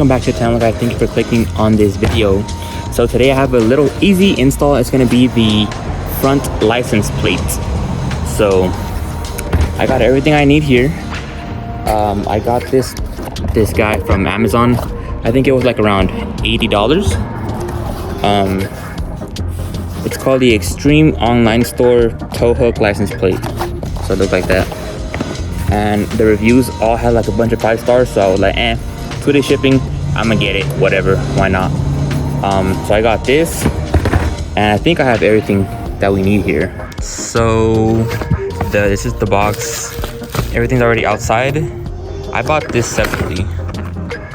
welcome back to the channel, guys. Thank you for clicking on this video. So today I have a little easy install. It's going to be the front license plate. So I got everything I need here. I got this guy from Amazon. I think it was like around $80. It's called the Extreme Online Store Tow Hook License Plate. So it looks like that. And the reviews all had like a bunch of 5 stars, so I was like, 2-day shipping, I'm gonna get it, whatever, why not. So I got this, and I think I have everything that we need here. So this is the box. Everything's already outside. I bought this separately,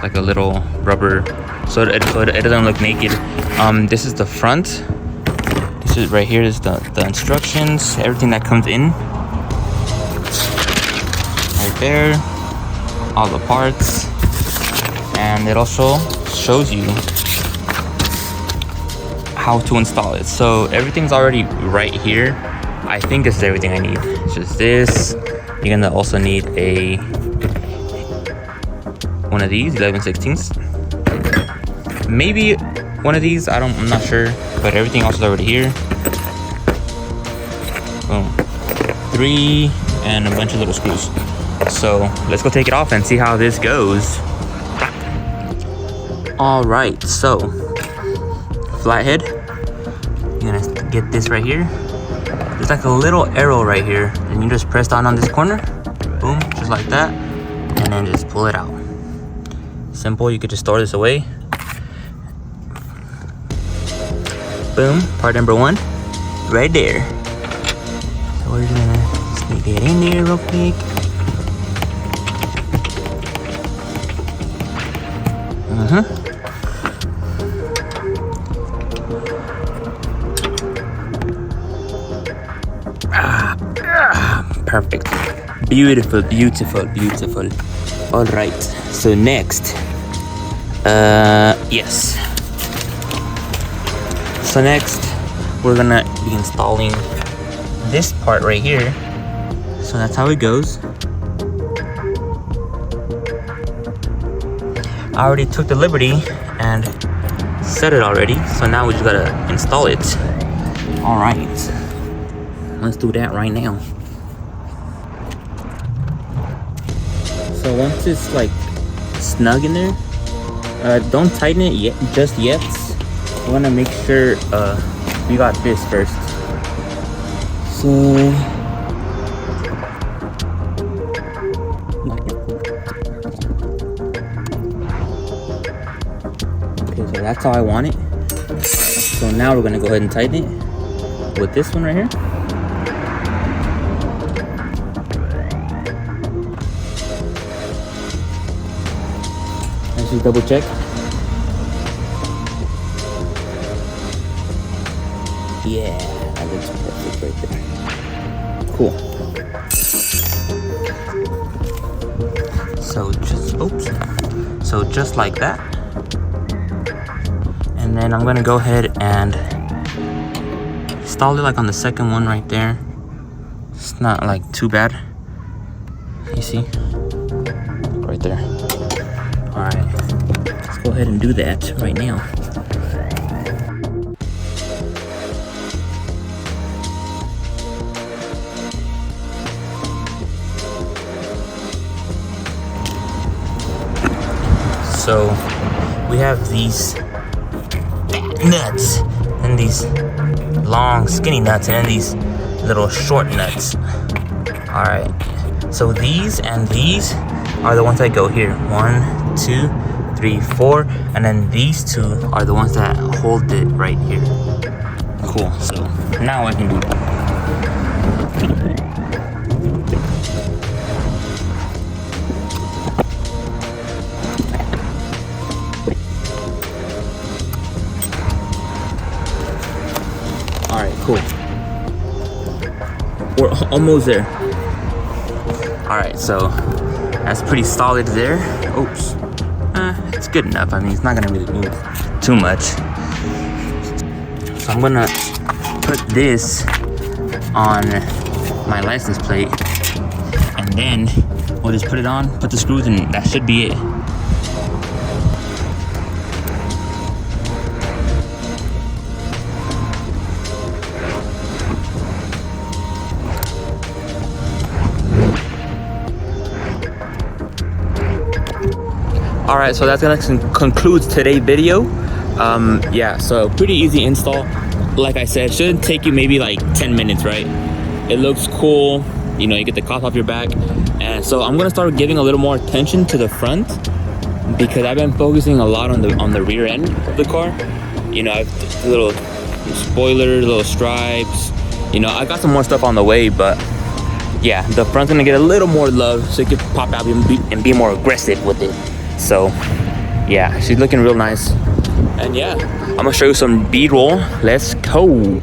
like a little rubber, so it doesn't look naked. This is the front. This is right here is the instructions, everything that comes in. Right there, all the parts, and it also shows you how to install it. So everything's already right here. I think this is everything I need. It's just this. You're gonna also need one of these 11/16, maybe one of these. I'm not sure, but everything else is already here. Boom, 3 and a bunch of little screws. So let's go take it off and see how this goes. All right, so flathead, you're gonna get this right here. There's like a little arrow right here, and you just press down on this corner, boom, just like that, and then just pull it out. Simple. You could just store this away. Boom, part number 1 right there. So we're gonna sneak it in there real quick. Perfect. Beautiful, beautiful, beautiful. All right, so next, yes. So next, we're gonna be installing this part right here. So that's how it goes. I already took the liberty and set it already, so now we just gotta install it. All right, let's do that right now. So once it's like snug in there, don't tighten it yet, just yet. I want to make sure we got this first. So okay, so that's how I want it. So now we're gonna go ahead and tighten it with this one right here. Let's just double check. Yeah, that looks perfect right there. Cool. So just like that. And then I'm gonna go ahead and install it like on the second one right there. It's not like too bad. You see? Right there. Alright, let's go ahead and do that right now. So we have these fat nuts and these long skinny nuts and then these little short nuts. All right, so these and these are the ones that go here. 1, 2, 3, 4, and then these 2 are the ones that hold it right here. Cool, so now I can do it. Cool. We're almost there. All right, so that's pretty solid there. Oops. It's good enough. I mean, it's not gonna really move too much. So I'm gonna put this on my license plate, and then we'll just put it on, put the screws, and that should be it. All right, so that's gonna conclude today's video. Yeah, so pretty easy install. Like I said, shouldn't take you maybe like 10 minutes, right? It looks cool. You know, you get the cost off your back. And so I'm gonna start giving a little more attention to the front, because I've been focusing a lot on the rear end of the car. You know, I've the little spoiler, little stripes. You know, I got some more stuff on the way, but yeah, the front's gonna get a little more love, so you can pop out and be more aggressive with it. So yeah, she's looking real nice. And yeah, I'm gonna show you some B-roll. Let's go.